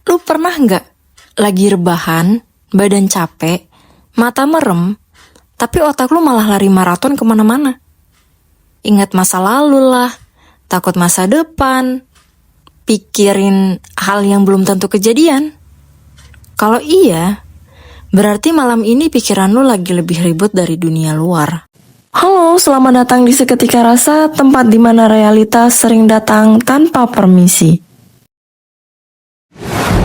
Lu pernah nggak lagi rebahan, badan capek, mata merem, tapi otak lu malah lari maraton kemana-mana? Ingat masa lalu lah, takut masa depan, pikirin hal yang belum tentu kejadian. Kalau iya, berarti malam ini pikiran lu lagi lebih ribet dari dunia luar. Halo, selamat datang di Seketika Rasa, tempat di mana realitas sering datang tanpa permisi.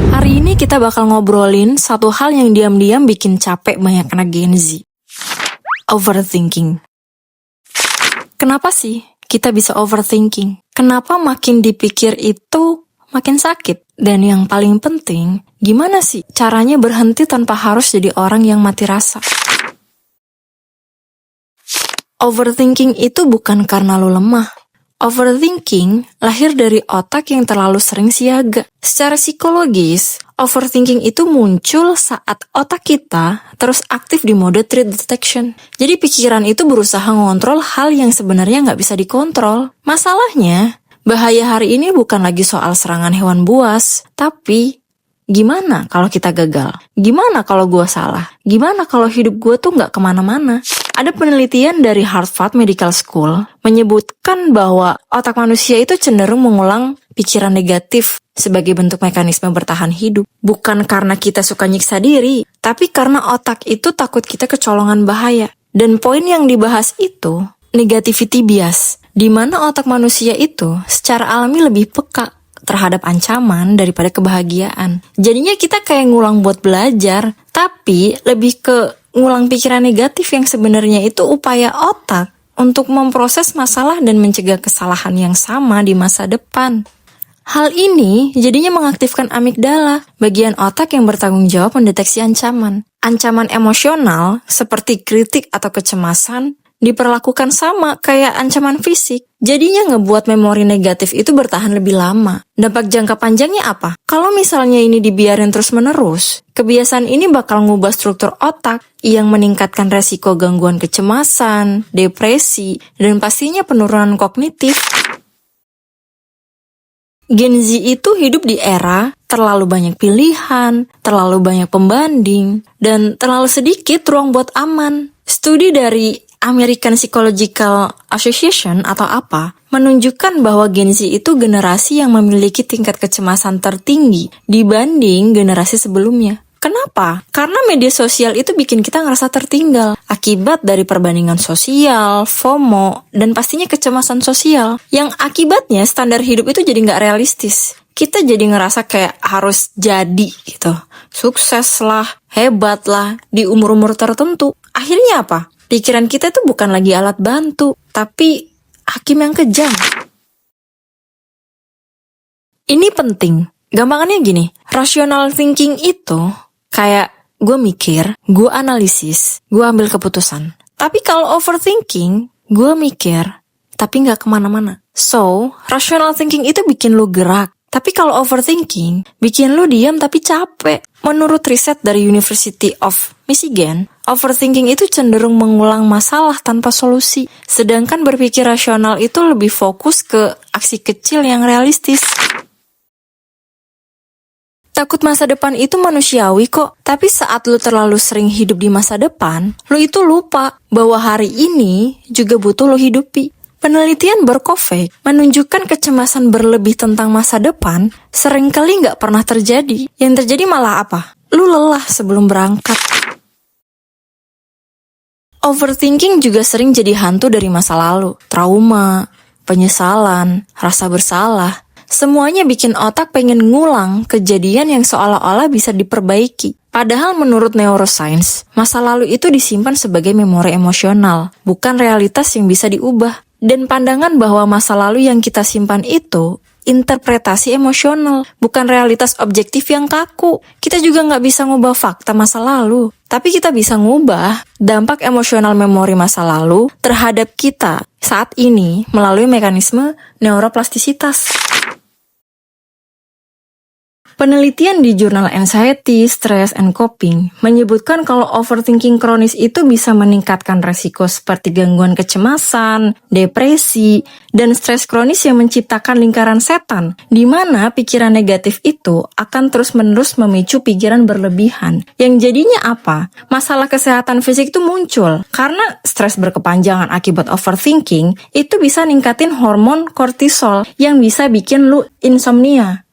Hari ini kita bakal ngobrolin satu hal yang diam-diam bikin capek banyak anak Gen Z. Overthinking. Kenapa sih kita bisa overthinking? Kenapa makin dipikir itu makin sakit? Dan yang paling penting, gimana sih caranya berhenti tanpa harus jadi orang yang mati rasa? Overthinking itu bukan karena lo lemah. Overthinking lahir dari otak yang terlalu sering siaga. Secara psikologis, overthinking itu muncul saat otak kita terus aktif di mode threat detection. Jadi pikiran itu berusaha ngontrol hal yang sebenarnya nggak bisa dikontrol. Masalahnya, bahaya hari ini bukan lagi soal serangan hewan buas, tapi gimana kalau kita gagal? Gimana kalau gue salah? Gimana kalau hidup gue tuh nggak kemana-mana? Ada penelitian dari Harvard Medical School menyebutkan bahwa otak manusia itu cenderung mengulang pikiran negatif sebagai bentuk mekanisme bertahan hidup. Bukan karena kita suka nyiksa diri, tapi karena otak itu takut kita kecolongan bahaya. Dan poin yang dibahas itu negativity bias, di mana otak manusia itu secara alami lebih peka terhadap ancaman daripada kebahagiaan. Jadinya kita kayak ngulang buat belajar, tapi lebih ke ngulang pikiran negatif yang sebenarnya itu upaya otak untuk memproses masalah dan mencegah kesalahan yang sama di masa depan. Hal ini jadinya mengaktifkan amigdala, bagian otak yang bertanggung jawab mendeteksi ancaman. Ancaman emosional seperti kritik atau kecemasan diperlakukan sama kayak ancaman fisik. Jadinya ngebuat memori negatif itu bertahan lebih lama. Dampak jangka panjangnya apa? Kalau misalnya ini dibiarin terus-menerus, kebiasaan ini bakal ngubah struktur otak yang meningkatkan resiko gangguan kecemasan, depresi, dan pastinya penurunan kognitif. Gen Z itu hidup di era terlalu banyak pilihan, terlalu banyak pembanding, dan terlalu sedikit ruang buat aman. Studi dari American Psychological Association atau APA menunjukkan bahwa Gen Z itu generasi yang memiliki tingkat kecemasan tertinggi dibanding generasi sebelumnya. Kenapa? Karena media sosial itu bikin kita ngerasa tertinggal akibat dari perbandingan sosial, FOMO, dan pastinya kecemasan sosial yang akibatnya standar hidup itu jadi nggak realistis. Kita jadi ngerasa kayak harus jadi gitu, sukses lah, hebat lah di umur-umur tertentu. Akhirnya apa? Pikiran kita itu bukan lagi alat bantu, tapi hakim yang kejam. Ini penting. Gampangannya gini, rational thinking itu kayak gue mikir, gue analisis, gue ambil keputusan. Tapi kalau overthinking, gue mikir, tapi gak kemana-mana. So, rational thinking itu bikin lu gerak. Tapi kalau overthinking, bikin lu diam tapi capek. Menurut riset dari University of Michigan, overthinking itu cenderung mengulang masalah tanpa solusi. Sedangkan berpikir rasional itu lebih fokus ke aksi kecil yang realistis. Takut masa depan itu manusiawi kok, tapi saat lu terlalu sering hidup di masa depan, lu itu lupa bahwa hari ini juga butuh lu hidupi. Penelitian Berkowitz menunjukkan kecemasan berlebih tentang masa depan seringkali nggak pernah terjadi. Yang terjadi malah apa? Lu lelah sebelum berangkat. Overthinking juga sering jadi hantu dari masa lalu. Trauma, penyesalan, rasa bersalah. Semuanya bikin otak pengen ngulang kejadian yang seolah-olah bisa diperbaiki. Padahal menurut neuroscience, masa lalu itu disimpan sebagai memori emosional, bukan realitas yang bisa diubah. Dan pandangan bahwa masa lalu yang kita simpan itu interpretasi emosional, bukan realitas objektif yang kaku. Kita juga nggak bisa ngubah fakta masa lalu, tapi kita bisa ngubah dampak emosional memori masa lalu terhadap kita saat ini melalui mekanisme neuroplastisitas. Penelitian di jurnal Anxiety, Stress, and Coping menyebutkan kalau overthinking kronis itu bisa meningkatkan resiko seperti gangguan kecemasan, depresi, dan stres kronis yang menciptakan lingkaran setan, di mana pikiran negatif itu akan terus-menerus memicu pikiran berlebihan. Yang jadinya apa? Masalah kesehatan fisik itu muncul, karena stres berkepanjangan akibat overthinking itu bisa ningkatin hormon kortisol yang bisa bikin lu insomnia.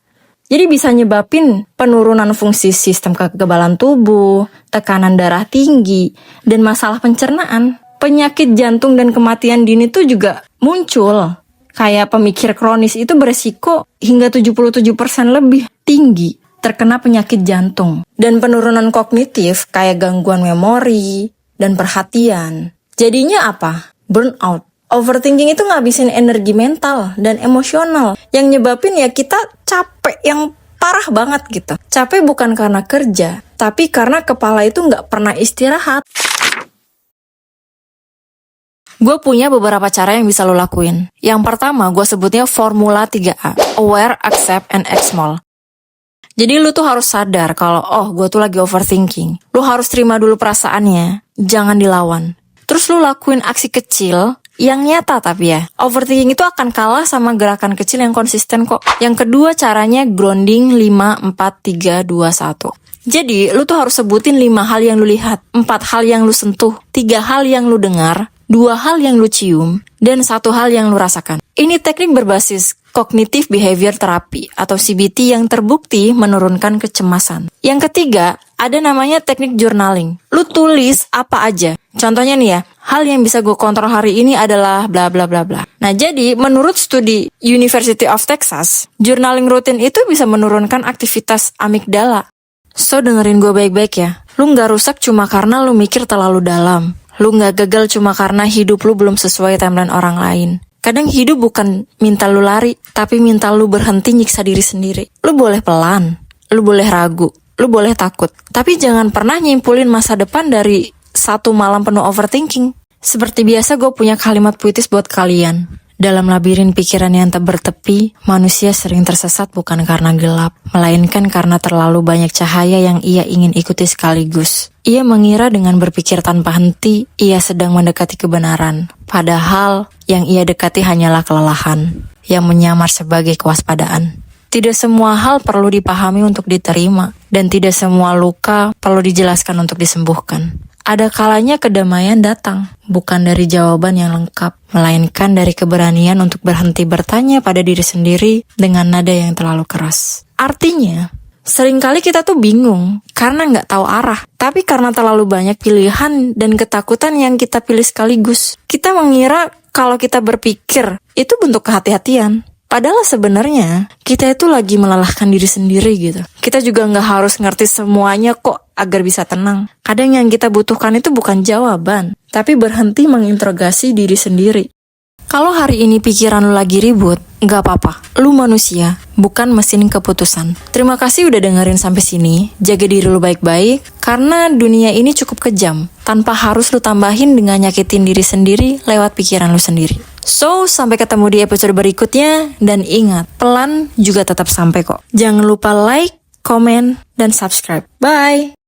Jadi bisa nyebabin penurunan fungsi sistem kekebalan tubuh, tekanan darah tinggi, dan masalah pencernaan. Penyakit jantung dan kematian dini itu juga muncul. Kayak pemikir kronis itu beresiko hingga 77% lebih tinggi terkena penyakit jantung. Dan penurunan kognitif kayak gangguan memori dan perhatian. Jadinya apa? Burnout. Overthinking itu ngabisin energi mental dan emosional yang nyebabin ya kita capek yang parah banget gitu. Capek bukan karena kerja, tapi karena kepala itu nggak pernah istirahat. Gue punya beberapa cara yang bisa lo lakuin. Yang pertama, gue sebutnya formula 3A. Aware, Accept, and Act Small. Jadi lu tuh harus sadar kalau, gue tuh lagi overthinking. Lu harus terima dulu perasaannya, jangan dilawan. Terus lu lakuin aksi kecil yang nyata tapi ya. Overthinking itu akan kalah sama gerakan kecil yang konsisten kok. Yang kedua caranya grounding 5, 4, 3, 2, 1. Jadi lu tuh harus sebutin 5 hal yang lu lihat, 4 hal yang lu sentuh, 3 hal yang lu dengar, 2 hal yang lu cium, dan 1 hal yang lu rasakan. Ini teknik berbasis Cognitive Behavior Therapy atau CBT yang terbukti menurunkan kecemasan. Yang ketiga, ada namanya teknik journaling. Lu tulis apa aja. Contohnya nih ya, hal yang bisa gue kontrol hari ini adalah bla bla bla bla. Nah jadi, menurut studi University of Texas, journaling rutin itu bisa menurunkan aktivitas amigdala. So dengerin gue baik-baik ya. Lu gak rusak cuma karena lu mikir terlalu dalam. Lu gak gagal cuma karena hidup lu belum sesuai timeline orang lain. Kadang hidup bukan minta lu lari, tapi minta lu berhenti nyiksa diri sendiri. Lu boleh pelan, lu boleh ragu, lu boleh takut. Tapi jangan pernah nyimpulin masa depan dari satu malam penuh overthinking. Seperti biasa gue punya kalimat puitis buat kalian. Dalam labirin pikiran yang tak bertepi, manusia sering tersesat bukan karena gelap, melainkan karena terlalu banyak cahaya yang ia ingin ikuti sekaligus. Ia mengira dengan berpikir tanpa henti, ia sedang mendekati kebenaran. Padahal, yang ia dekati hanyalah kelelahan, yang menyamar sebagai kewaspadaan. Tidak semua hal perlu dipahami untuk diterima, dan tidak semua luka perlu dijelaskan untuk disembuhkan. Ada kalanya kedamaian datang, bukan dari jawaban yang lengkap, melainkan dari keberanian untuk berhenti bertanya pada diri sendiri dengan nada yang terlalu keras. Artinya, seringkali kita tuh bingung karena nggak tahu arah, tapi karena terlalu banyak pilihan dan ketakutan yang kita pilih sekaligus. Kita mengira kalau kita berpikir itu bentuk kehati-hatian. Padahal sebenarnya kita itu lagi melelahkan diri sendiri gitu. Kita juga nggak harus ngerti semuanya kok agar bisa tenang. Kadang yang kita butuhkan itu bukan jawaban, tapi berhenti menginterogasi diri sendiri. Kalau hari ini pikiran lu lagi ribut, nggak apa-apa. Lu manusia, bukan mesin keputusan. Terima kasih udah dengerin sampai sini. Jaga diri lu baik-baik, karena dunia ini cukup kejam. Tanpa harus lu tambahin dengan nyakitin diri sendiri lewat pikiran lu sendiri. So, sampai ketemu di episode berikutnya. Dan ingat, pelan juga tetap sampai kok. Jangan lupa like, komen, dan subscribe. Bye!